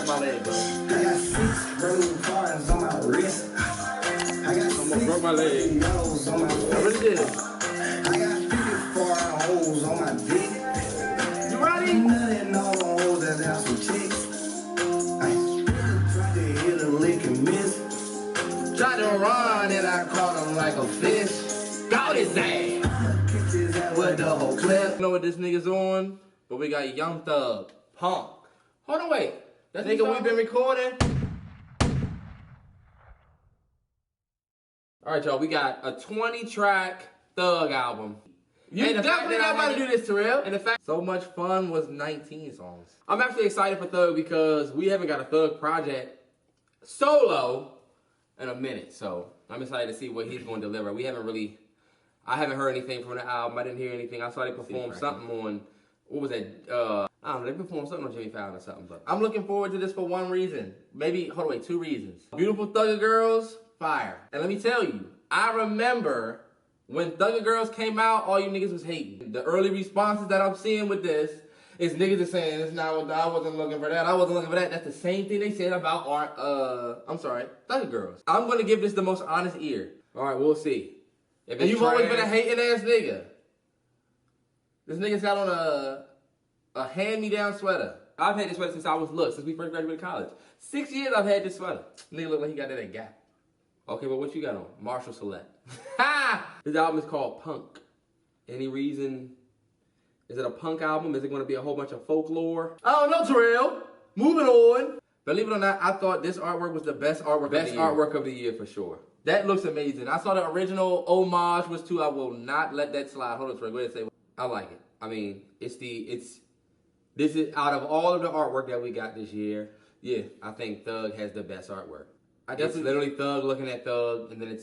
my leg, bro. I got 6 broken bars on my wrist. I got almost broke my leg. yellows on my wrist. I really did. I got 54 holes on my dick. You ready? Nothing all the holes that have some chicks. I tried to hit a lick and miss. Tried to run and I caught him like a fish. Got his ass. Kicked his ass with the whole clip. I know what this nigga's on, but we got Young Thug, Punk. Hold on, wait. That nigga we've been recording. All right, y'all. We got a 20-track Thug album. You definitely not about to do this, Terrell. And the fact, So Much Fun was 19 songs. I'm actually excited for Thug because we haven't got a Thug project solo in a minute. So I'm excited to see what he's going to deliver. I haven't heard anything from the album. I didn't hear anything. I saw they perform something on, what was that? I don't know, they performed something on Jimmy Fallon or something. But I'm looking forward to this for one reason. Maybe, hold on, wait, 2 reasons. Beautiful Thugger Girls, fire. And let me tell you, I remember when Thugger Girls came out, all you niggas was hating. The early responses that I'm seeing with this is niggas are saying, it's not what I wasn't looking for that, I wasn't looking for that. That's the same thing they said about Thugger Girls. I'm gonna give this the most honest ear. All right, we'll see. And you've always been a hating ass nigga. This nigga's got on a hand-me-down sweater. I've had this sweater since since we first graduated college. 6 years I've had this sweater. Nigga look like he got that at Gap. Okay, but what you got on? Marshall Select. Ha! This album is called Punk. Any reason? Is it a punk album? Is it going to be a whole bunch of folklore? I don't know, Terrell. Moving on. Believe it or not, I thought this artwork was the best artwork of the year for sure. That looks amazing. I saw the original homage was too. I will not let that slide. Hold on, Terrell. Go ahead and say. I like it. I mean, this is out of all of the artwork that we got this year. Yeah, I think Thug has the best artwork. It's literally Thug looking at Thug, and then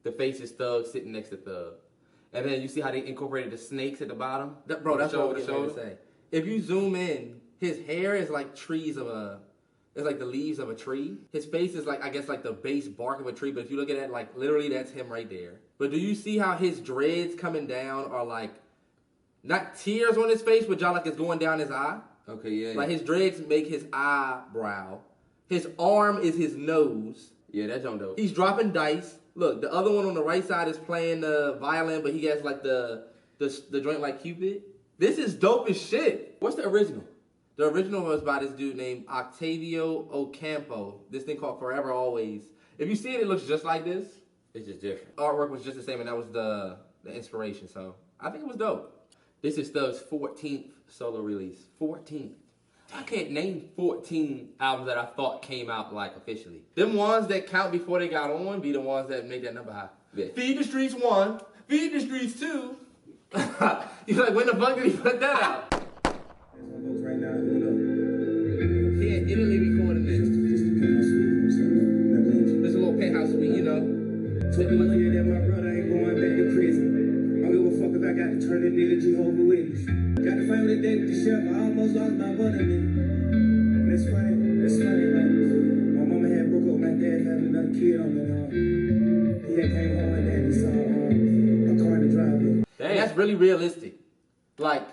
the face is Thug sitting next to Thug. And then you see how they incorporated the snakes at the bottom? Bro, that's what I was going to say. If you zoom in, his hair is like it's like the leaves of a tree. His face is like, I guess, like the base bark of a tree. But if you look at it, like, literally, that's him right there. But do you see how his dreads coming down are like, not tears on his face, but y'all like it's going down his eye? Okay, yeah. Like his dreads make his eyebrow. His arm is his nose. Yeah, that's on dope. He's dropping dice. Look, the other one on the right side is playing the violin, but he has like the joint like Cupid. This is dope as shit. What's the original? The original was by this dude named Octavio Ocampo. This thing called Forever Always. If you see it, it looks just like this. It's just different. Artwork was just the same, and that was the inspiration. So I think it was dope. This is Thug's 14th solo release. 14th. I can't name 14 albums that I thought came out like officially. Them ones that count before they got on be the ones that make that number high. Yeah. Feed the Streets 1, Feed the Streets 2. He's like, when the fuck did he put that out? Right now, He in Italy recording this. There's a little penthouse suite, you know. Told me one year that my brother ain't going back to prison. I don't give a fuck if I got to turn that nigga Jehovah's Witness. Got to fight with a day with the sheriff. I almost lost my brother, nigga. That's funny. Like, my mama had broke up. My dad had another kid on me. He had came home and then he saw a car in the driveway. Dang, that's really realistic. Like,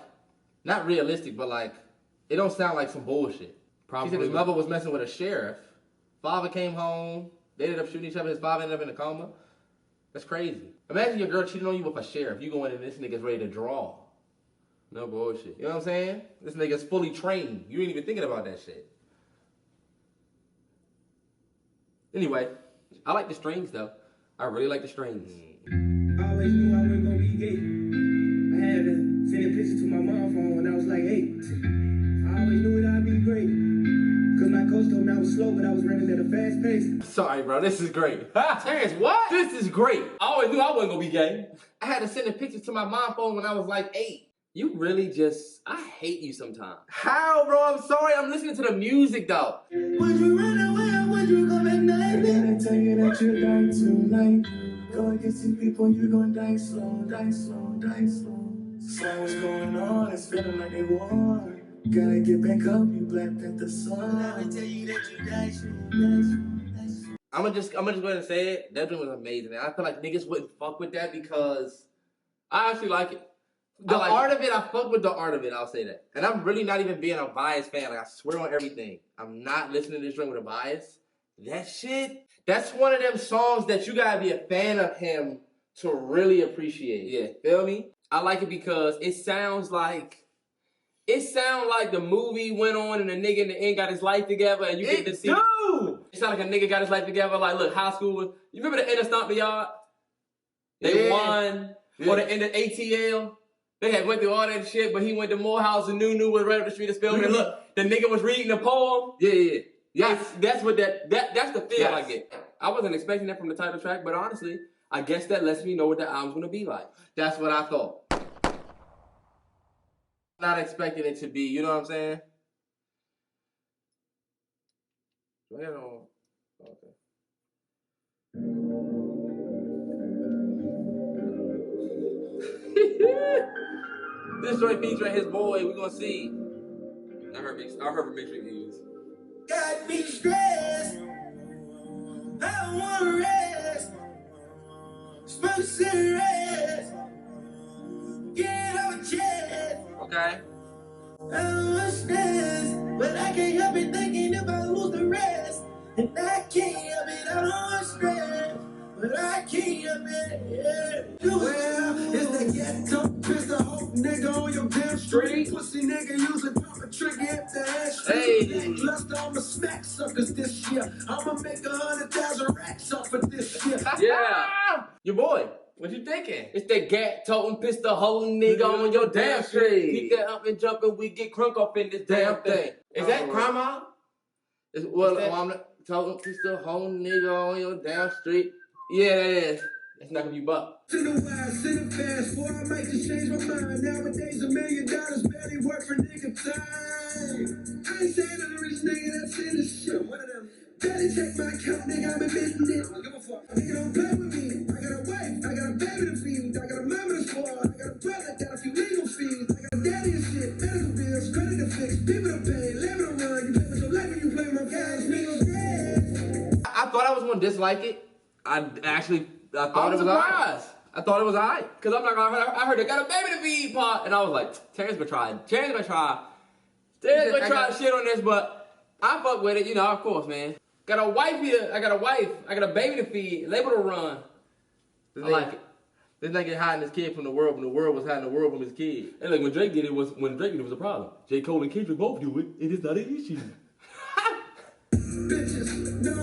not realistic, but like, it don't sound like some bullshit. Probably. He said his mother was messing with a sheriff. Father came home. They ended up shooting each other. His father ended up in a coma. That's crazy. Imagine your girl cheating on you with a sheriff. You go in and this nigga's ready to draw. No bullshit. You know what I'm saying? This nigga's fully trained. You ain't even thinking about that shit. Anyway, I like the strings though. I really like the strings. I always knew I wasn't gonna be gay. I had to send a picture to my mom phone when I was like 8. I always knew that I'd be great. Cause my coach told me I was slow, but I was running at a fast pace. Sorry, bro, this is great. Terrance, what? This is great. I always knew I wasn't gonna be gay. I had to send a picture to my mom phone when I was like 8. You really I hate you sometimes. How, bro? I'm sorry, I'm listening to the music though. Would you run away or would you come at night? I gotta tell you that you die tonight. Go against these people, you gon' die slow, die slow, die slow. So what's going on? It's feeling like they war. Gotta get back up, you Black Panther son. Let me tell you that you die slow, die slow, die slow. I'm gonna just go ahead and say it. That dream was amazing. And I feel like niggas wouldn't fuck with that because I actually like it. The art of it, I fuck with the art of it, I'll say that. And I'm really not even being a biased fan. Like, I swear on everything. I'm not listening to this joint with a bias. That shit, that's one of them songs that you gotta be a fan of him to really appreciate. Yeah, feel me? I like it because it sounds like the movie went on and the nigga in the end got his life together and you get to see. It sound like a nigga got his life together. Like, look, high school. You remember the end of Stomp the Yard? They won. Or the end of ATL? They had went through all that shit, but he went to Morehouse and Nunu was right up the street of Spelman. And look, the nigga was reading the poem. Yeah. That's what that's the feel I get. I wasn't expecting that from the title track, but honestly, I guess that lets me know what the album's gonna be like. That's what I thought. Not expecting it to be, you know what I'm saying? Okay. This joint featuring his boy, we gonna see. I heard mixed reviews. Got me stressed. I don't wanna rest. Smoke cigarettes. Get on chest. Okay. I don't want stress, but I can't help it thinking if I lose the rest. And I can't help it, I don't want stress, but I can't help it, yeah. Well, it's the ghetto, piss the whole nigga on your damn street. Pussy nigga usually pop a trigger if the ass street. Plus I'ma smack suckers this year. I'ma make 100,000 racks off of this year. Yeah. Your boy. What you thinking? It's that gat toting, piss the whole nigga on your damn street. Keep that up and jumping, we get crunk up in this damn thing. Is that Grandma? I'm toting, piss the whole nigga on your damn street. Yeah, that is. That's not gonna be buck. To the wide, sit it fast, boy, I might just change my mind. Nowadays, $1 million barely work for nigga time. I ain't saying I'm the rich nigga that's in this shit. One of them. Daddy check my account, nigga, I'm admitting it. I don't give a fuck. Nigga, don't play with me. I got a wife, I got a baby to feed. I got a mama to spoil. I got a brother, got a few legal fees. I got a daddy and shit, medical bills, credit to fix, people to pay, labor to run. You play with your life when you play with my guys, niggas. I thought I was gonna dislike it. I thought it was alright. I thought it was alright. Cause I'm like, I heard they got a baby to feed part, and I was like, Terrance been trying shit on this, but I fuck with it, you know, of course, man. Got a wife here, I got a baby to feed, labor to run. I like it. This nigga hiding his kid from the world when the world was hiding the world from his kid. And like when Drake did it was a problem. J. Cole and Kendrick both do it, it is not an issue. Bitches, no,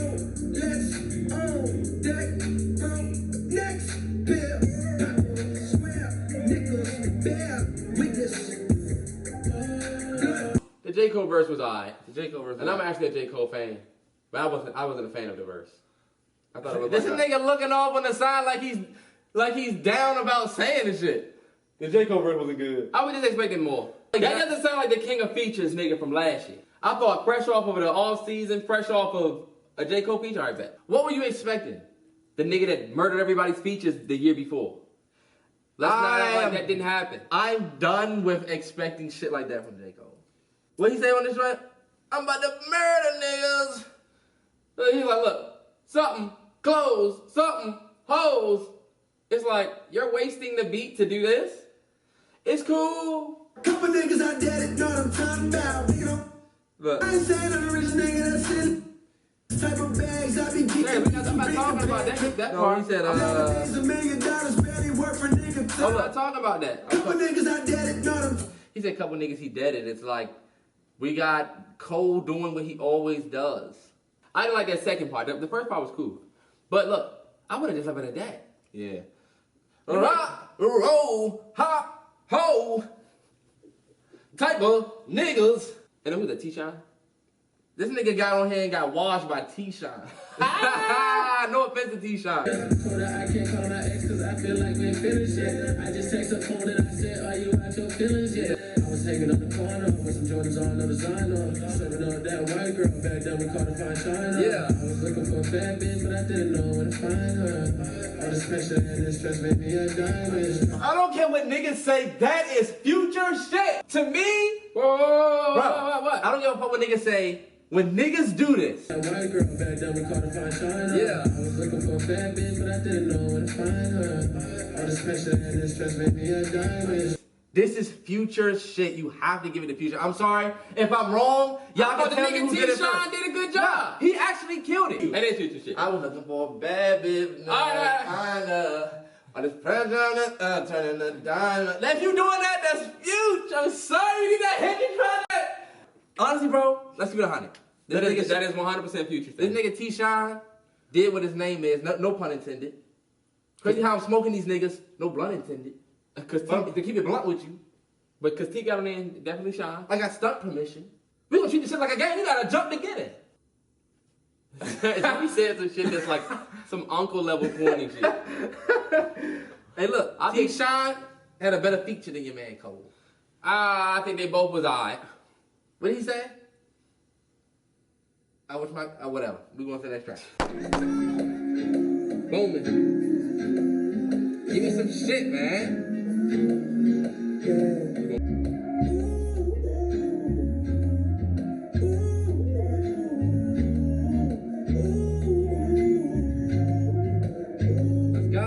let's on deck, next bill. Swear, niggas, bear witness. The J. Cole verse was alright. And I'm actually a J. Cole fan. But I wasn't a fan of the verse. I thought it was this nigga looking off on the side like he's down about saying this shit. The J. Cole verse wasn't good. I was just expecting more. Like, that doesn't sound like the King of Features nigga from last year. I thought fresh off of the off season, fresh off of a J. Cole feature, I bet. What were you expecting? The nigga that murdered everybody's features the year before. Let's not act like that didn't happen. I'm done with expecting shit like that from J. Cole. What he say on this one? I'm about to murder niggas. So he's like, look, something, clothes, something, hoes. It's like, you're wasting the beat to do this? It's cool. Couple niggas out there that know what I'm talking about, you know? Look. I ain't saying I'm a rich nigga that's in type of bags I be getting. I'm not talking about that part. He said, Nowadays, $1 million barely work for nigga time. I'm not talking about that. Couple niggas out there that know what I'm. He said couple niggas he deaded. It's like, we got Cole doing what he always does. I didn't like that second part. The first part was cool. But look, I would have just left it at that. Yeah. Rock, roll, hop, ho. Type of niggas. And then who's that, T-Shine? This nigga got on here and got washed by T-Shine. No offense to T-Shine. I can't call my ex cause I feel like we ain't finished yet. I just text her phone and I said, are you out your feelings yet? I was hanging on the corner with some Jordans on, no designer. Serving on that white girl, back then we called her Fine China. Yeah. I was looking for a bad bitch, but I didn't know where to find her. All the special and this stress made me a diamond. I don't care what niggas say, that is future shit. To me, what? I don't give a fuck what niggas say. When niggas do this. That white girl, back then we called her Fine China. Yeah. I was looking for a bad bitch, but I didn't know where to find her. All the special and this stress made me a diamond. This is Future shit. You have to give it to Future. I'm sorry if I'm wrong. Y'all can tell me who did it first. T-Sean did a good job. Nah, he actually killed it. That is Future shit. I was looking for a bad bitch. I just pressed on turning the diamond. If you doing that, that's Future. Sorry, you need that head control. Honestly, bro, let's keep it 100. That is 100% Future. This nigga T-Sean did what his name is. No pun intended. Crazy how I'm smoking these niggas. No blunt intended. Cause to keep it blunt with you. But cause T got on there, definitely shine. I got stunt permission. We gonna treat this shit like a game. You gotta jump to get it. He said some shit that's like some uncle level corny shit. Hey, look, T-Sean had a better feature than your man Cole. I think they both was alright. What did he say? I wish my whatever. We going to the next track. Bowman. Give me some shit, man. Let's go.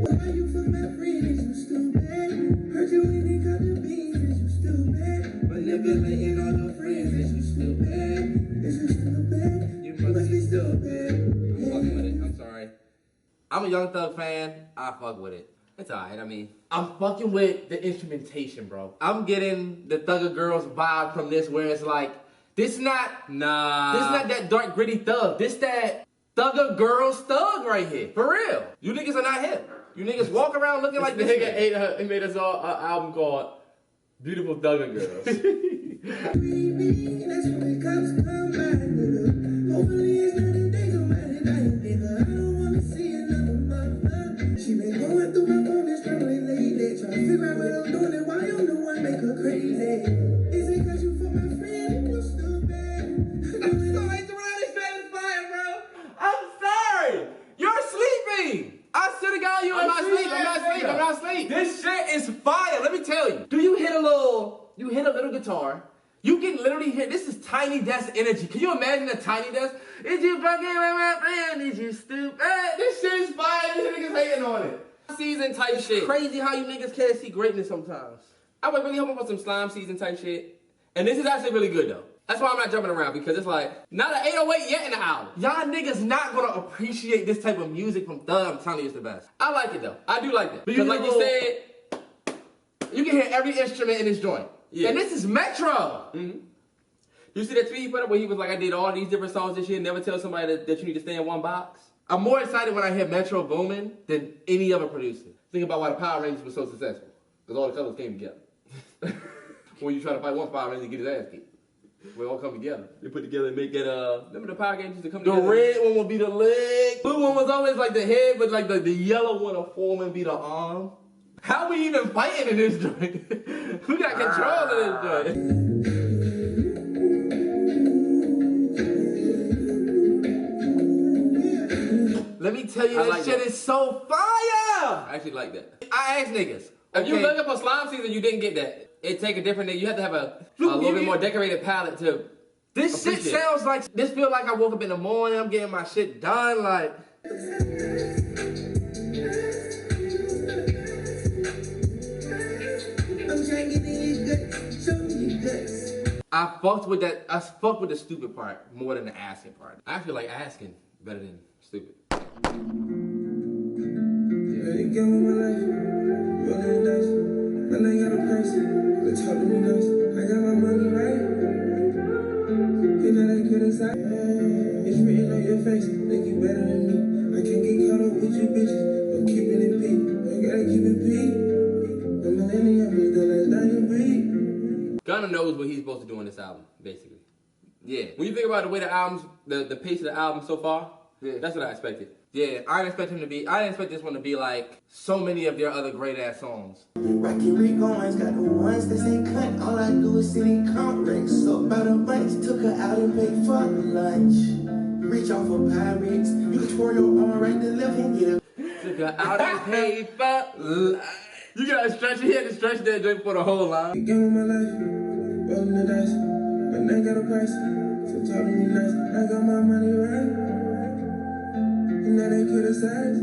Why you fuck my friend? Is you stupid? Heard you when they got the beans. Is you stupid? Manipulating all your friends. Is you stupid? Is you stupid? You must be stupid. I'm fucking with it. I'm sorry. I'm a Young Thug fan. I fuck with it. It's alright. I mean, I'm fucking with the instrumentation, bro. I'm getting the Thugger Girls vibe from this, where it's like, this not that dark gritty thug. This that Thugger Girls thug right here, for real. You niggas are not him. You niggas walk around looking like this nigga. He made us all an album called Beautiful Thugger Girls. That's when the cops come by, nigga. Hopefully it's not a day go by tonight, nigga. I don't wanna see another mother. She been going through my phone and struggling lately, trying to figure out what I'm doing and why I'm the one make her crazy. Is it cause you for my friend? You stupid. I'm sorry, Terrell, this shit is fire, bro. I'm sorry. You're sleeping. I swear to God, I'm not asleep. This shit is fire. Let me tell you. Do you hit a little guitar? You can literally hear, this is Tiny Desk energy. Can you imagine a Tiny Desk? Is you fucking with my friend? Is you stupid? This shit is fire. These niggas hating on it. Season type shit. Crazy how you niggas can't see greatness sometimes. I was really hoping for some slime season type shit. And this is actually really good though. That's why I'm not jumping around, because it's like, not an 808 yet in the album. Y'all niggas not gonna appreciate this type of music from Thug. I'm telling you, it's the best. I like it though. I do like that. Because like you said, you can hear every instrument in this joint. Yeah. And this is Metro. Mm-hmm. You see that tweet he put up where he was like, I did all these different songs this year, never tell somebody that you need to stay in one box? I'm more excited when I hear Metro booming than any other producer. Think about why the Power Rangers were so successful. Because all the colors came together. When you try to fight one Power Ranger, get his ass kicked. We all come together. They put together and make that, remember the Power Rangers to come the together? The red one will be the leg. Blue one was always like the head, but like the yellow one will form and be the arm. How we even fighting in this joint? We got control of this joint. Let me tell you, that shit is so fire! I actually like that. I asked niggas. If you looking for slime season, you didn't get that. It take a different, you have to have a little bit more decorated palette to This shit sounds like, this feel like I woke up in the morning, I'm getting my shit done, like. I fucked with that, I fucked with the stupid part more than the asking part. I feel like asking better than stupid. Ready to go with my life, rolling the dice. Man, I got a price, they talk to me nice. I got my money right. You know they criticize. It's written on your face, think you better than me. I can't get caught up with you bitches, I'm keeping it P. I gotta keep it P. The millennium is the last dying breed. Gunna knows what he's supposed to do on this album, basically. Yeah. When you think about the way the album's, the pace of the album so far, yeah, that's what I expected. Yeah, I didn't expect this one to be like so many of their other great ass songs. Rocky Rico's got the ones that say cut. All I do is sit in conference. So by the bunch, took her out and paid for lunch. Reach off for pirates. You can twirl your arm right to left and get her. Took her out and paid for lunch. You gotta stretch it here to stretch that joint for the whole line. Game of my life, rolling the dice. But I got a price, so talk to me nice. I got my money right.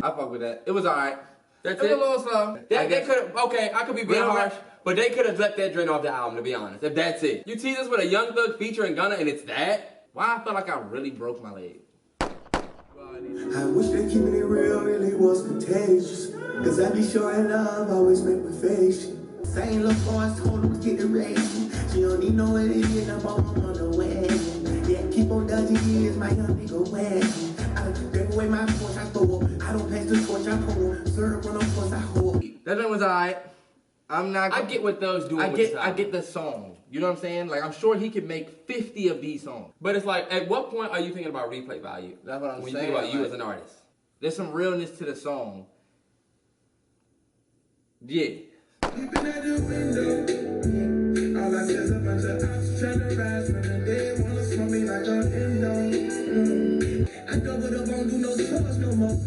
I fuck with that. It was alright. That's it it. was a little slow. They could. Okay, I could be being harsh, but they could have left that joint off the album. To be honest, if that's it, you tease us with a Young Thug featuring Gunna, and it's that. Why I felt like I really broke my leg. I wish that keeping it real really was contagious. Cause I be showing love, always make me face you. Same little boys told her to get the race. She don't need no idiot, I'm on the way. Yeah, keep on dodging years, my young nigga way. I take away my force, I throw. I don't pass the torch, I hold. Serve when I'm forced, I hold. That one was alright. I get what Thug's doing. I get the song. You know what I'm saying? Like, I'm sure he could make 50 of these songs. But it's like, at what point are you thinking about replay value? That's what I'm saying. When you think about you as an artist. There's some realness to the song. Yeah. Peeping at the window. All I see is a bunch of ops trying to rise from the dead. Wanna smoke me like a endo. I doubled up, won't do no drugs no more.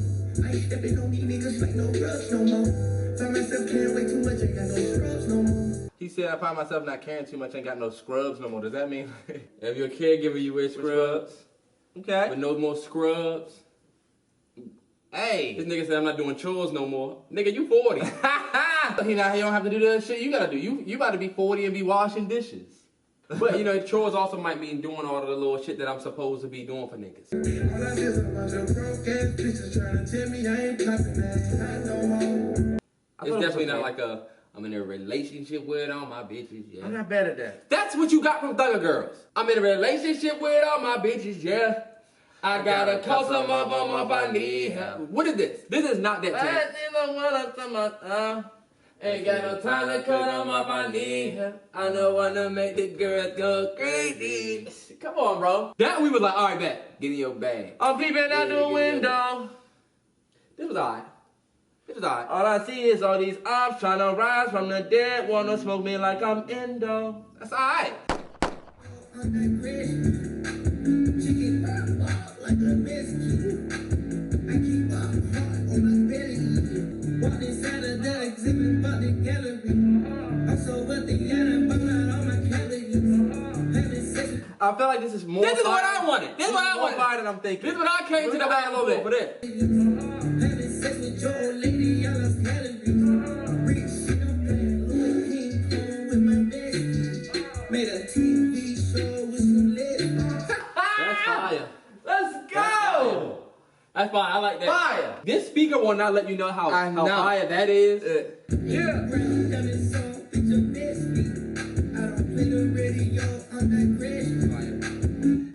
I ain't stepping on these niggas like no rush no more. Find myself caring way too much, ain't got no scrubs no more. He said, I find myself not caring too much, ain't got no scrubs no more. Does that mean If you're a caregiver, you wear scrubs. Okay. But no more scrubs. Hey. This nigga said I'm not doing chores no more. Nigga, you 40. He don't have to do the shit you gotta do. You about to be 40 and be washing dishes. But you know, chores also might mean doing all of the little shit that I'm supposed to be doing for niggas. All I see is a bunch of broke ass bitches trying to tell me I ain't popping that no more. It's definitely not like I'm in a relationship with all my bitches, yeah. I'm not bad at that. That's what you got from Thugger Girls. I'm in a relationship with all my bitches, yeah. I gotta call some up on my knee. What is this? This is not that Ain't got no time to cut on my knee. I don't wanna make the girls go crazy. Come on, bro. That we was like, all right, bet. Get in your bag. I'm peeping out the window. This was all right. This was all right. All I see is all these ops trying to rise from the dead. Wanna smoke me like I'm endo. That's all right. Chicken like a biscuit. I keep up hard on my belly. Walked inside of the exhibit about the gallery. I'm so wealthy and I burn out all my calories. I feel like this is more. This is what I wanted. This is what I more wanted. fire than I'm thinking. This is what I came to the bag a little bit for this. Having sex with your old lady, I lost calories. Rich shit, I'm playing Louis King with my bestie. Made a TV show with some lesbians. That's fire. Let's go. That's fine. I like that. Fire. This speaker will not let you know how know. fire that is. Yeah.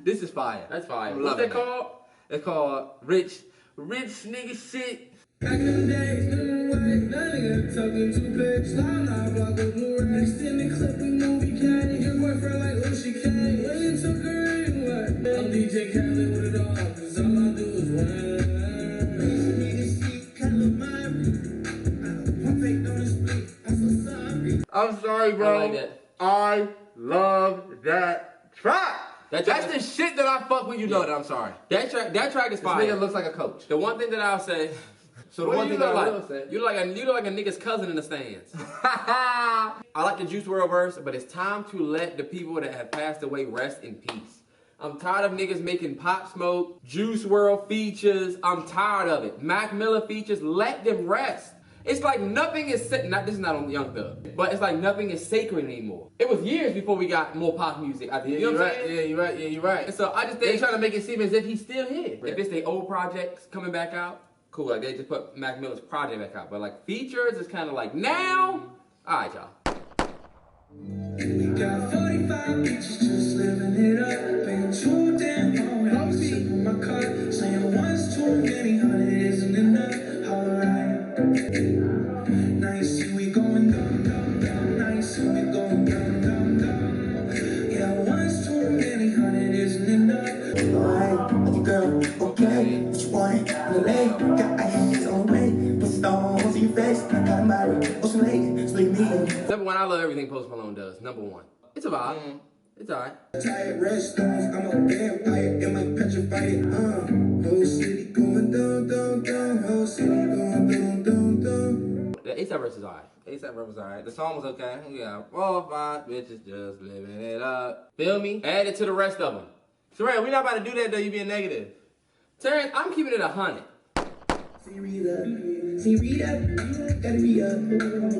This is fire. That's fire. What's that called? It's called rich nigga shit. Back in the days, them white, that nigga talking to pigs. Slime out, block with blue racks. Extended clip with movie cat. Your boyfriend like, oh, she came. When you took her in, what? I'm DJ Khaled with it all, cause all I do is win. I'm sorry, bro. I like that. I love that track. That's the shit that I fuck with. You know that. I'm sorry. That track is This fire. nigga looks like a coach. The one thing that I'll say. So the What one do you thing that I look like, like? you look like a nigga's cousin in the stands. I like the Juice WRLD verse, but it's time to let the people that have passed away rest in peace. I'm tired of niggas making Pop Smoke, Juice WRLD features. I'm tired of it. Mac Miller features. Let them rest. It's like nothing is this is not on Young Thug, but it's like nothing is sacred anymore. It was years before we got more pop music. You know what I'm saying? Yeah, you're right. Yeah, you're right. And so I just They think trying to make it seem as if he's still here. if it's their old projects coming back out, cool. Like they just put Mac Miller's project back out, but like features is kind of like now. All right, y'all. We got 45 bitches just living it up. Paying too damn long. I'm sipping my car, saying one's too many, 100 isn't enough. Alright. Now you see we going down, down, down. Now you see we going down, down, down. Yeah, one's too many, 100 isn't enough. Alright, girl, okay. What you want? The leg, got ice on the way. Put stones on your face. Got married, ocean lake, sleep me. Number one, I love everything Post Malone does. Number one, it's a vibe. It's alright. Tired red stones, I'm a vampire in my petrified whole city going down, down, down. Whole city going down, down, down. The ASAP verse is alright. ASAP Rock was alright. The song was okay. We got 4 or 5 bitches just living it up. Feel me? Add it to the rest of them. Terrell, we not about to do that though. You being negative. Terrance, I'm keeping it 100. See, See, read up, gotta be up.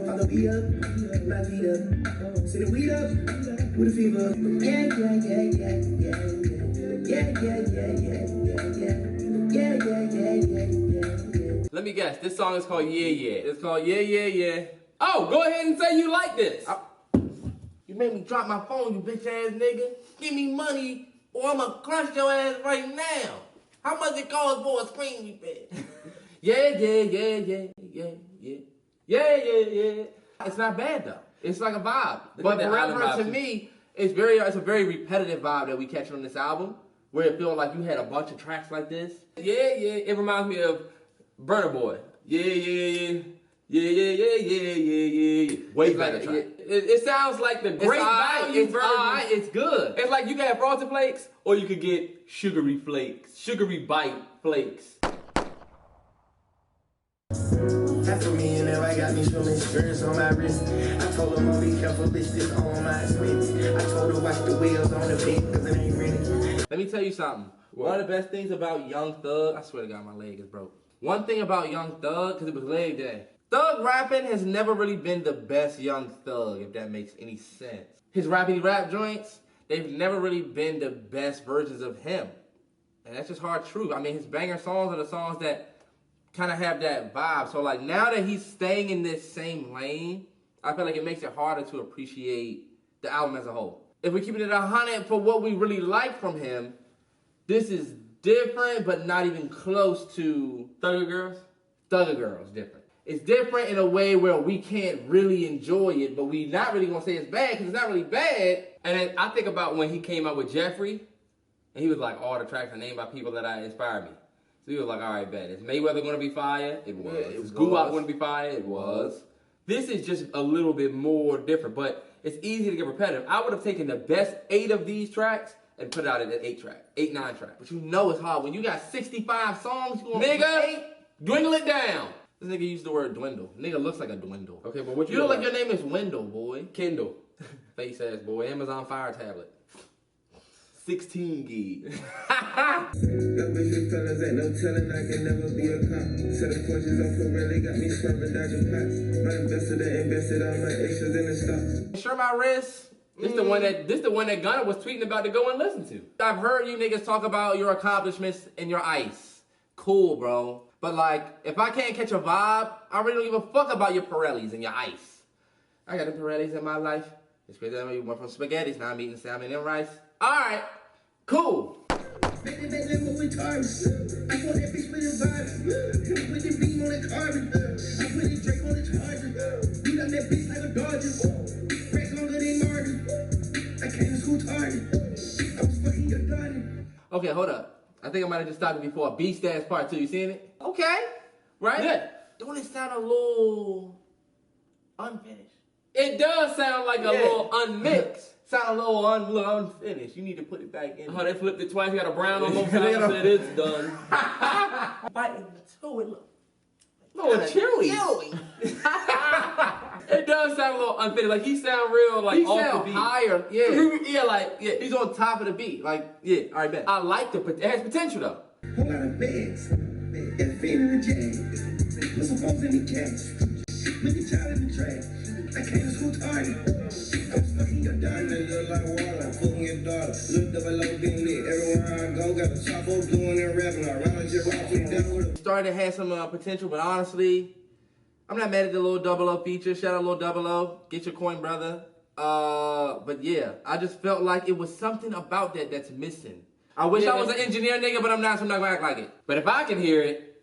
All the weed up, my feet up. See the weed up, with a fever. Yeah, yeah, yeah, yeah, yeah, yeah, yeah, yeah, yeah, yeah, yeah, yeah, yeah, yeah. Let me guess, this song is called Yeah Yeah. It's called Yeah Yeah Yeah. Oh, go ahead and say you like this. You made me drop my phone, you bitch ass nigga. Give me money or I'ma crush your ass right now. How much it cost for a screen repair? Yeah, yeah, yeah, yeah, yeah, yeah. Yeah, yeah, yeah. It's not bad though. It's like a vibe. But Forever to me, it's a very repetitive vibe that we catch on this album. Where it feels like you had a bunch of tracks like this. Yeah, yeah. It reminds me of Burna Boy. Yeah, yeah, yeah. Yeah, yeah, yeah, yeah, yeah, yeah. Way better track. It sounds like the great value version. It's good. It's like you can have Frosted Flakes, or you could get Sugary Flakes, Sugary Bite Flakes. After me and I got me some insurance on my wrist. I told them I'll be careful, bitch, this on my expense. I told her watch the wheels on the beat, cause it ain't ready. Let me tell you something. One of the best things about Young Thug, I swear to God, my leg is broke. One thing about Young Thug, cause it was leg day. Thug rapping has never really been the best Young Thug, if that makes any sense. His rappity rap joints, they've never really been the best versions of him. And that's just hard truth. I mean, his banger songs are the songs that kind of have that vibe. So like now that he's staying in this same lane, I feel like it makes it harder to appreciate the album as a whole. If we keep it at 100 for what we really like from him, this is different, but not even close to Thugger Girls. Thugger Girls different. It's different in a way where we can't really enjoy it, but we not really gonna say it's bad because it's not really bad. And then I think about when he came out with Jeffrey, and he was like, all the tracks are named by people that inspired me. So he was like, all right, bet. Is Mayweather gonna be fire? It was. Is Guwap gonna be fire? It was. This is just a little bit more different, but it's easy to get repetitive. I would have taken the best 8 of these tracks and put it out at an 9 track. But you know it's hard. When you got 65 songs, you gonna nigga, dwindle it down. This nigga used the word dwindle. Nigga looks like a dwindle. Okay, but what you look like your name is Wendell, boy. Kendall. Face ass boy. Amazon Fire Tablet. 16 gig. Got bitches fellas, ain't no telling I can never be a cop. Set of questions off for really got me swerving, dodging pots. My investor that invested all my extras in the stock. Sure my wrist. This the one that Gunna was tweeting about to go and listen to. I've heard you niggas talk about your accomplishments and your ice. Cool, bro. But like, if I can't catch a vibe, I really don't give a fuck about your Pirellis and your ice. I got the Pirellis in my life. It's crazy that we went from spaghettis, now I'm eating salmon and rice. Alright, cool. Baby, they live with cars. I thought that bitch with a vibe. Put the beam on the carbon. I put the Drake on the charger. Beat up that bitch like a Dodger. Crack longer than Martin. I came to school tardy. I was fucking your daughter. Okay, hold up. I think I might have just stopped it before. Beast Ass Part 2, you seen it? Okay, right? Yeah. Don't it sound a little unfinished? It does sound like a little unmixed. Sound a little unfinished. You need to put it back in. Oh, they flipped it twice. You got a brown on both sides and said it's done. Biting into it, look. Little chewy. It does sound a little unfinished. Like he sound real, like he off the beat. Higher, yeah. He's on top of the beat. Like, yeah, all right, bet. I like it has potential though. Whole lot of beds. That feet in the jag. What's supposed to be cash? Look at y'all in the trash. I came to school tardy. I was fucking your daughter. Look like water. Fucking your daughter. Look double O being lit. Everywhere I go, got a chop up doing and rapping. Around the jet rock, put down with a started to have some potential, but honestly, I'm not mad at the little double O feature. Shout out little double O. Get your coin, brother. But yeah, I just felt like it was something about that that's missing. I wish I was an engineer nigga, but I'm not, so I'm not gonna act like it. But if I can hear it,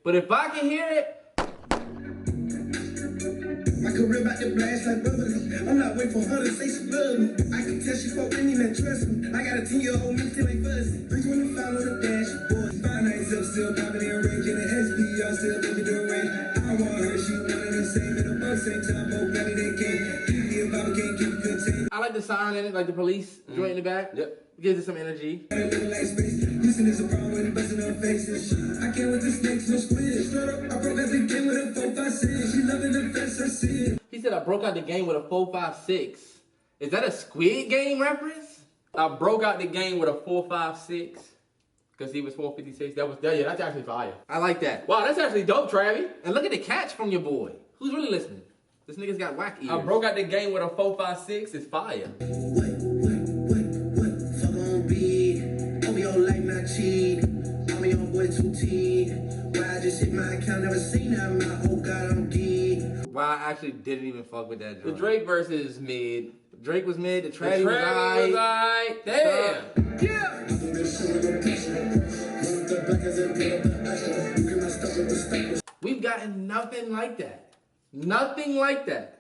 my career about to blast like bubbly. I'm not waiting for her to say she love me. I can tell she fuck with me, man, trust me. I got a 10-year-old me still ain't fuzzy. 325 on the dashboard. 5 nights up, still popping in range. In the SPR, still living the range. I want her, she wanted the same. In the bus, same time, both belly they can't. Give me a Bible, can't keep good tape. I like the sound in it, like the police joint in the back. Yep. Gives it some energy. Listen, there's a problem with busting her face and shit. I came with the snakes, no squid. Straight up, I broke out the game with a 4-5-6. She loving the best I see. He said I broke out the game with a 4-5-6. Is that a Squid Game reference? I broke out the game with a 4-5-6. Because Because he was 456. Yeah, that's actually fire. I like that. Wow, that's actually dope, Travi. And look at the catch from your boy. Who's really listening? This nigga's got whack ears. I broke out the game with a 456. It's fire. What? Fuck on beat. I'm your life, not cheat. I'm your boy 2T. Why I just hit my account, never seen that. My oh god, I'm geek. Why I actually didn't even fuck with that The joint. Drake verse is mid. Drake was mid, the The Travis was Travis was alright. Damn. Yeah. We've gotten nothing like that. Nothing like that.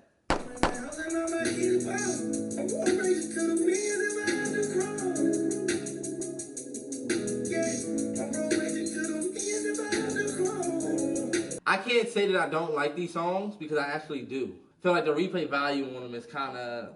I can't say that I don't like these songs because I actually do. I feel like the replay value on them is kind of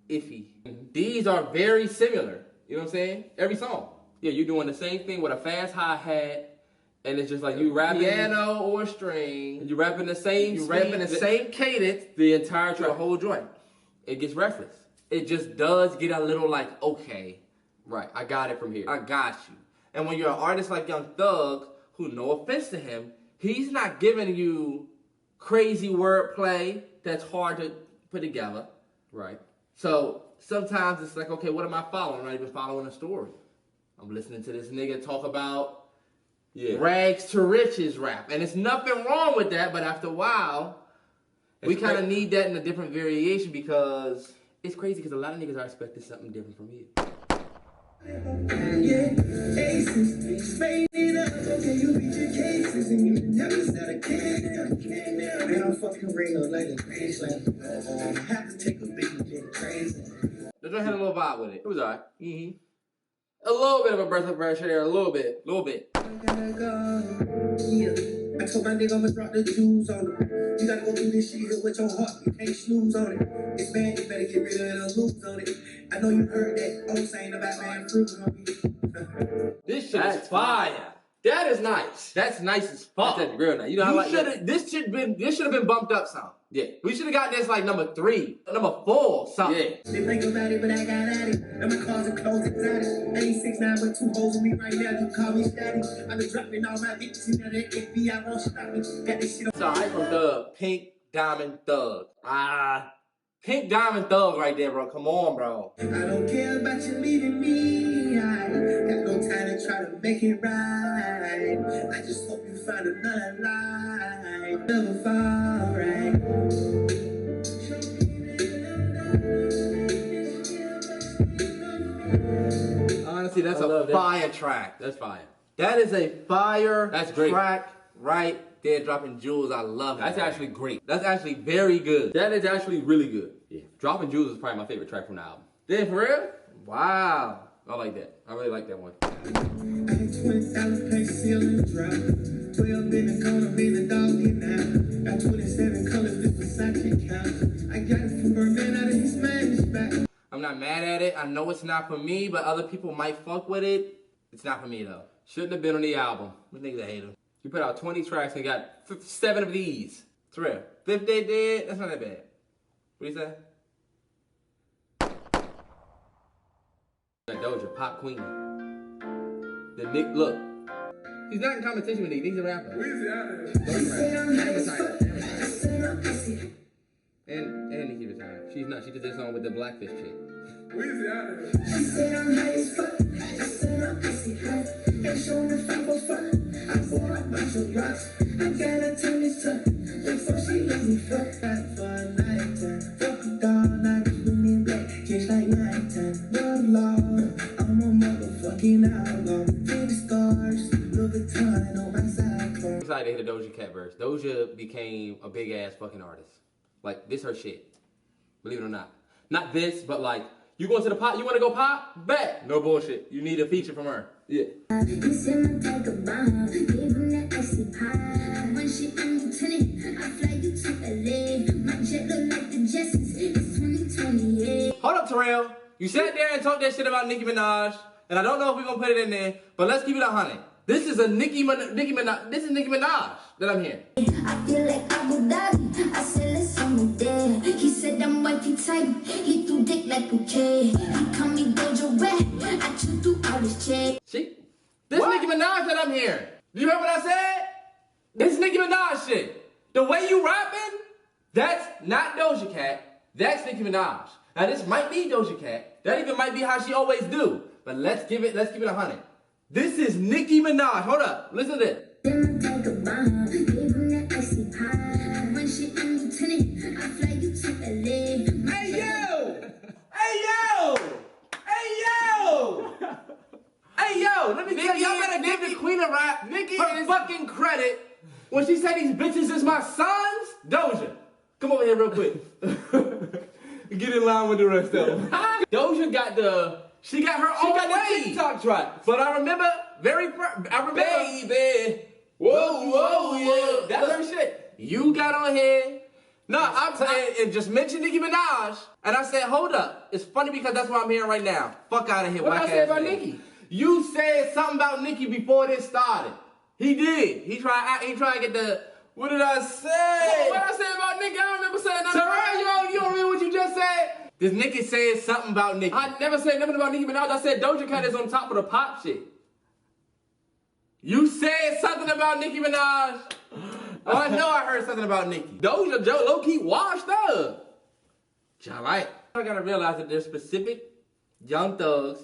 iffy. These are very similar. You know what I'm saying? Every song. Yeah, you're doing the same thing with a fast hi-hat, and it's just like you rapping Piano or string. You rapping the same You speed, rapping the same cadence the entire to track. a whole joint. It gets restless. It just does get a little like, okay, Right, I got it from here. I got you. And when you're an artist like Young Thug, who no offense to him, he's not giving you crazy wordplay that's hard to put together. Right. So sometimes it's like, okay, what am I following? I'm not even following a story. I'm listening to this nigga talk about rags to riches rap. And it's nothing wrong with that, but after a while, we kind of need that in a different variation because It's crazy because a lot of niggas are expecting something different from you. Yeah, aces, spade it up, okay, you beat your cases, and you never said a can. Man, I'm fucking real like a crazy I have to take a big get crazy. the joint had a little vibe with it. It was alright. Mm-hmm. A little bit of a breath of fresh air, a little bit. I gotta go, yeah. I told my nigga I'ma drop the jewels on him. You gotta go through this shit here with your heart. You can't snooze on it. It's bad, you better get rid of it or lose on it. I know you heard that old saying about man fruit, homie. This shit is fire. That is nice. That's nice as fuck. That's real nice. You know, I like that. This should have been bumped up some. Yeah. We should have got this like number 3, number 4, something. Yeah. They think about it, but I got at it. And my cars are closed exotic. I ain't 6'9", but 2 hoes with me right now. You call me static. I've been dropping all my bitches. Now that FBI won't stop me. Got this shit on. It's alright from Thug. Pink Diamond Thug. Pink Diamond Thug right there, bro. Come on, bro. I don't care about you leaving me. I got no time to try to make it right. I just hope you find another life. Never fall right. Honestly, that's I a love that. fire track. That's fire. That is a fire That's great. track right there, dropping jewels. I love it. That's actually great. That's actually very good. That is actually really good. Yeah. Dropping Jewels is probably my favorite track from the album. Then for real? Wow. I like that. I really like that one. I had $20 play ceiling drop. 12 in the corner, be the dog in now. Got 27 colors, this Versace count. I got it from Birdman out of his Spanish back. I'm not mad at it. I know it's not for me, but other people might fuck with it. It's not for me though. Shouldn't have been on the album. What niggas hate him? You put out 20 tracks and got 7 of these. It's real. Fifth Day Dead, that's not that bad. What do you say? That Doja, Pop Queen. The Nick, look. He's not in competition with these. He's a rapper. And Nicki retired. She's not. She did this song with the Blackfish chick. She said I'm high as fuck. I said I'm icy hot. Ain't showing the 504. I bought a bunch of rocks. I gotta turn this up before she let me fuck that for a nighttime. Fuck a dog, not keeping it black, just like nighttime. Love Lord, I'm a motherfucking outlaw. Feel the scars, Louis Vuitton on my side clothes. I'm excited to hear the Doja Cat verse. Doja became a big ass fucking artist. Like, this her shit. Believe it or not. Not this, but like, you going to the pop? You want to go pop? Bet. No bullshit. You need a feature from her. Yeah. You said my type of bomb, gave him that icy pie. One shit on you tenant, I fly you to LA. My jet look like the Jetsons, it's 2028. Hold up, Terrell. You sat there and talked that shit about Nicki Minaj, and I don't know if we're gonna put it in there, but let's keep it 100. This is a Nicki Minaj. This is Nicki Minaj that I'm hearing. I feel like Abu Dhabi, I said let's on the there. He said I'm wifey type, he threw dick like a kid. He call me Doja Rat, I chew through all this check. This Nicki I'm hearing. You heard what I said? This is Nicki Minaj shit. The way you rapping, that's not Doja Cat. That's Nicki Minaj. Now this might be Doja Cat. That even might be how she always do. But let's give it 100. This is Nicki Minaj. Hold up. Listen to this. Hey yo! Hey yo! Hey yo! Hey yo! Let me tell you, y'all better give the queen of rap her fucking credit when she said these bitches is my sons. Doja, come over here real quick. Get in line with the rest of them. Doja got her own TikTok track. But I remember baby. Whoa, yeah. That's her shit. You got on here. No, I'm saying it just mentioned Nicki Minaj, and I said, hold up. It's funny because that's what I'm hearing right now. Fuck out of here. What did I say about Nicki? You said something about Nicki before this started. He did. He tried to get the. What did I say? What did I say about Nicki? I don't remember saying nothing. Terrell, you don't remember what you just said? This Nicki said something about Nicki. I never said nothing about Nicki Minaj. I said Doja Cat is on top of the pop shit. You said something about Nicki Minaj. Oh, I know I heard something about Nicki. Doja low-key washed up. I gotta realize that there's specific young thugs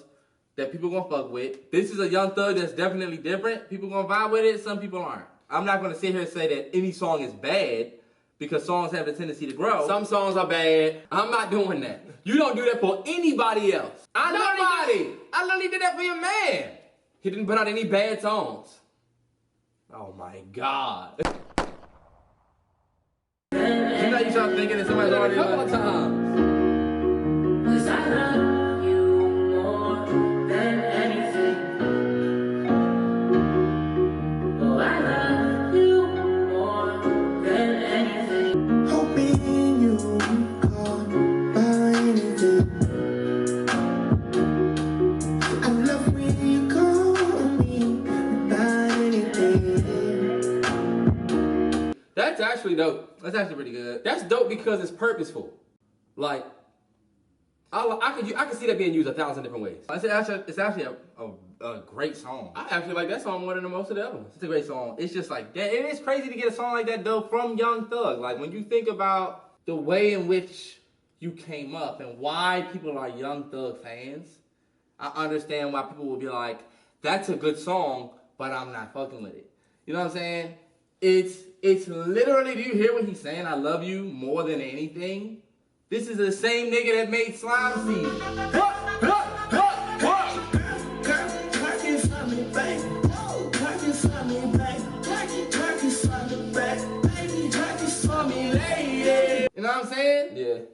that people gonna fuck with. This is a young thug that's definitely different. People gonna vibe with it, some people aren't. I'm not gonna sit here and say that any song is bad because songs have the tendency to grow. Some songs are bad. I'm not doing that. You don't do that for anybody else. I literally did that for your man. He didn't put out any bad songs. Oh my God. You know you start thinking that somebody's already a couple of times. 'Cause I love you more than anything. Oh, I love you more than anything. Hoping you call by anything. I love when you call me about anything. That's actually dope. That's actually pretty good. That's dope because it's purposeful. Like, I could see that being used 1,000 different ways. It's actually a great song. I actually like that song more than most of the other ones. It's a great song. It's just like that. It is crazy to get a song like that though from Young Thug. Like when you think about the way in which you came up and why people are Young Thug fans, I understand why people will be like, that's a good song, but I'm not fucking with it. You know what I'm saying? It's literally, do you hear what he's saying? I love you more than anything. This is the same nigga that made Slime Season. You know what I'm saying? Yeah.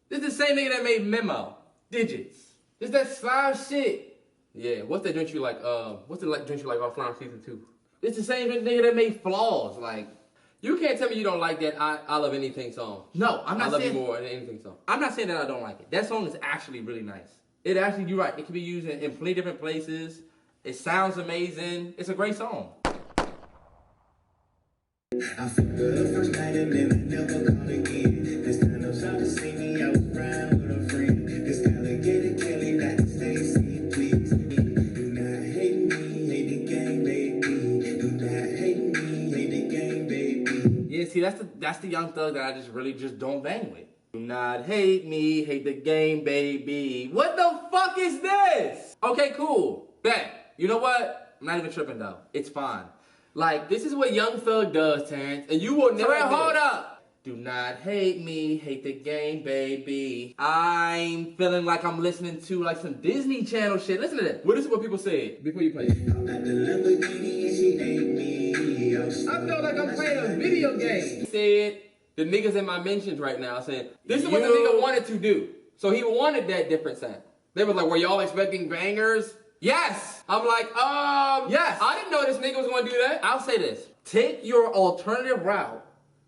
This is the same nigga that made Memo. Digits. This that slime shit. Yeah. What's that drink you like? What's the drink you like off Slime Season 2? It's the same nigga that made Flaws. Like, you can't tell me you don't like that I Love Anything song. No, I'm not saying. I Love You More than Anything song. I'm not saying that I don't like it. That song is actually really nice. It actually, you're right. It can be used in plenty different places. It sounds amazing. It's a great song. I fucked her the first night and then I never called again. This time I'm trying to see me, I was riding with a friend. This alligator Kelly, not Stacy, please. Do not hate me, hate the game, baby. Do not hate me, hate the game, baby. Yeah, see, that's the Young Thug that I just don't bang with. Do not hate me, hate the game, baby. What the fuck is this? Okay, cool. Bet. You know what? I'm not even tripping though. It's fine. Like, this is what Young Thug does, Terrance, and you will never hold up. Do not hate me, hate the game, baby. I'm feeling like I'm listening to like some Disney Channel shit. Listen to this. What is what people said before you play it? I feel like I'm playing a video game. Said the niggas in my mentions right now saying, this is what the nigga wanted to do. So he wanted that different sound. They were like, were y'all expecting bangers? Yes. I'm like, yes. I didn't know this nigga was gonna do that. I'll say this. Take your alternative route,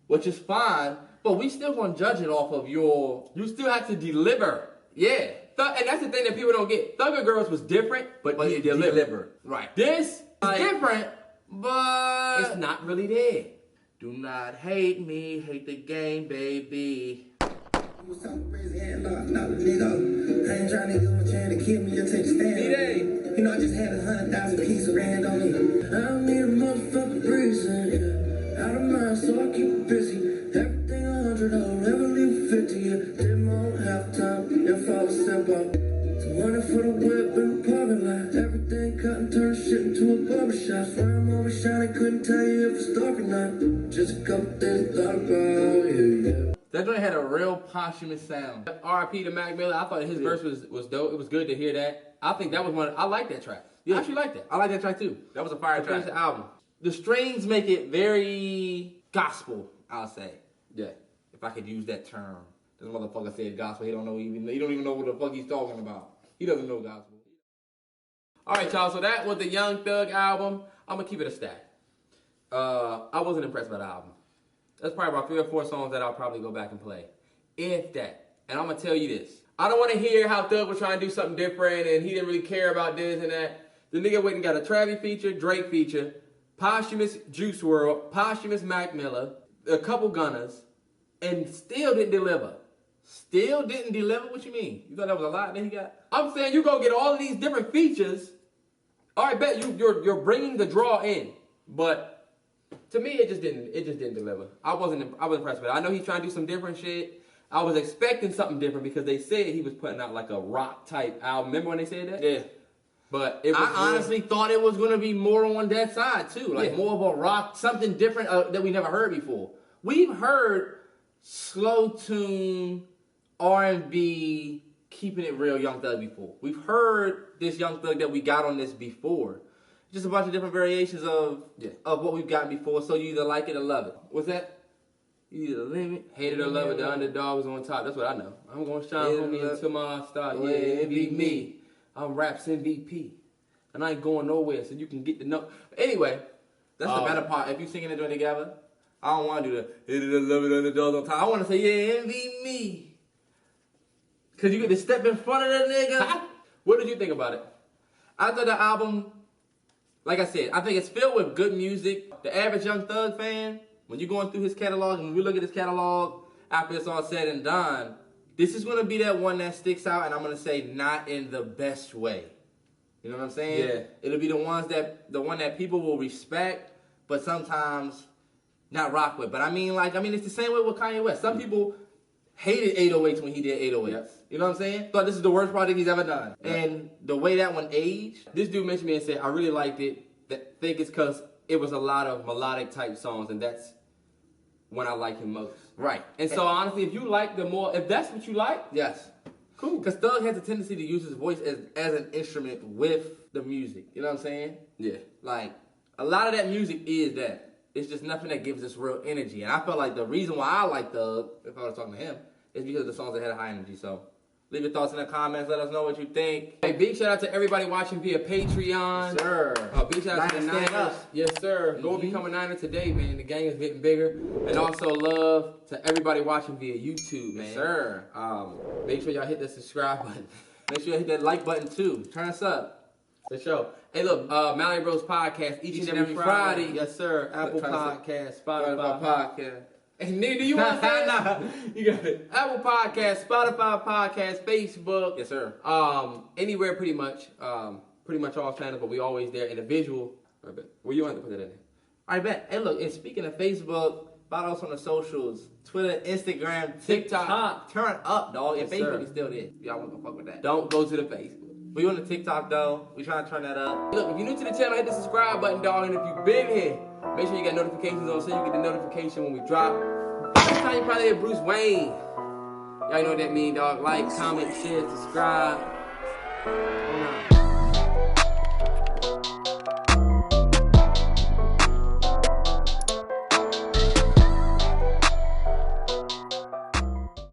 which is fine, but we still gonna judge it off of your... You still have to deliver. Yeah. And that's the thing that people don't get. Thugger Girls was different, but he delivered. Right. This is different, but... it's not really there. Do not hate me, hate the game, baby. Was talking crazy and knock the nigga. I ain't trying to give him a chance to kill me, just take a stand. You know, I just had 100,000 pieces of rand on me. I don't need a motherfucking reason, yeah. Out of mind, so I keep it busy. Everything 100, I'll never leave 50, yeah. Did my own halftime, and fall a step up. 200 for the whip in the parking lot. Everything cut and turn shit into a barbershop. Swear I'm overshining, couldn't tell you if it's dark or not. Just a couple things I thought about, yeah. That joint had a real posthumous sound. R.I.P. to Mac Miller. I thought his verse was dope. It was good to hear that. I think that was one. I like that track. Yeah. I actually like that. I like that track too. That was a fire track. The album. The strings make it very gospel, I'll say. Yeah. If I could use that term. This motherfucker said gospel. He don't even know what the fuck he's talking about. He doesn't know gospel. All right, y'all. So that was the Young Thug album. I'm gonna keep it a stack. I wasn't impressed by the album. That's probably about 3 or 4 songs that I'll probably go back and play. If that. And I'm going to tell you this. I don't want to hear how Thug was trying to do something different and he didn't really care about this and that. The nigga went and got a Travis feature, Drake feature, posthumous Juice WRLD, posthumous Mac Miller, a couple Gunners, and still didn't deliver. Still didn't deliver? What you mean? You thought that was a lot that he got? I'm saying you go get all of these different features. All right, bet you're bringing the draw in. But to me, it just didn't deliver. I wasn't impressed with it. I know he's trying to do some different shit. I was expecting something different because they said he was putting out like a rock type album. Remember when they said that? Yeah. But I honestly thought it was gonna be more on that side too, like more of a rock, something different that we never heard before. We've heard slow tune R&B, keeping it real Young Thug before. We've heard this Young Thug that we got on this before. Just a bunch of different variations of what we've gotten before, so you either like it or love it. What's that? You either live it, hate it or love it, the underdog is on top. That's what I know. I'm going to shine homie until my start. Yeah, it be me. I'm Rap's MVP. And I ain't going nowhere, so you can get to know. Anyway, that's the better part. If you singing it together, I don't want to do the hate it or love it, underdog on top. I want to say, yeah, it be me. Because you get to step in front of that nigga. What did you think about it? I thought the album... Like I said, I think it's filled with good music. The average Young Thug fan, when you're going through his catalog, and when we look at his catalog after it's all said and done, this is going to be that one that sticks out, and I'm going to say not in the best way. You know what I'm saying? Yeah. It'll be the one that people will respect, but sometimes not rock with. But I mean, it's the same way with Kanye West. Some people hated 808s when he did 808s. Yep. You know what I'm saying? Thought this is the worst project he's ever done. Yep. And the way that one aged, this dude mentioned me and said, I really liked it. Think it's because it was a lot of melodic type songs, and that's when I like him most. Right. And so honestly, if that's what you like, yes. Cool. Because Thug has a tendency to use his voice as an instrument with the music. You know what I'm saying? Yeah. Like, a lot of that music is that. It's just nothing that gives us real energy. And I felt like the reason why I like Thug, if I was talking to him, is because the songs that had high energy. So leave your thoughts in the comments. Let us know what you think. Hey, big shout out to everybody watching via Patreon. Yes, sir. Big shout out to the Niners. Yes, sir. Go become a Niner today, man. The gang is getting bigger. And also love to everybody watching via YouTube, man. Yes, sir. Make sure y'all hit that subscribe button. Make sure you hit that like button, too. Turn us up. For sure. Hey, look, MalloryBros podcast each and every Friday. Yes, sir. Apple Podcast, Spotify Podcast. And nigga, do you want to say nah, you got it. Apple Podcast, Spotify Podcast, Facebook. Yes, sir. Anywhere pretty much all channels, but we always there individual. I bet. Where you want to put that in there? I bet. Hey, look, and speaking of Facebook, follow us on the socials, Twitter, Instagram, TikTok. Turn up, dog. And yes, Facebook is still there. Y'all want to fuck with that. Don't go to the Facebook. We on the TikTok, though. We trying to turn that up. Look, if you're new to the channel, hit the subscribe button, dog. And if you've been here, make sure you got notifications on so you get the notification when we drop. This time you probably hit Bruce Wayne. Y'all know what that mean, dog. Like, comment, share, subscribe.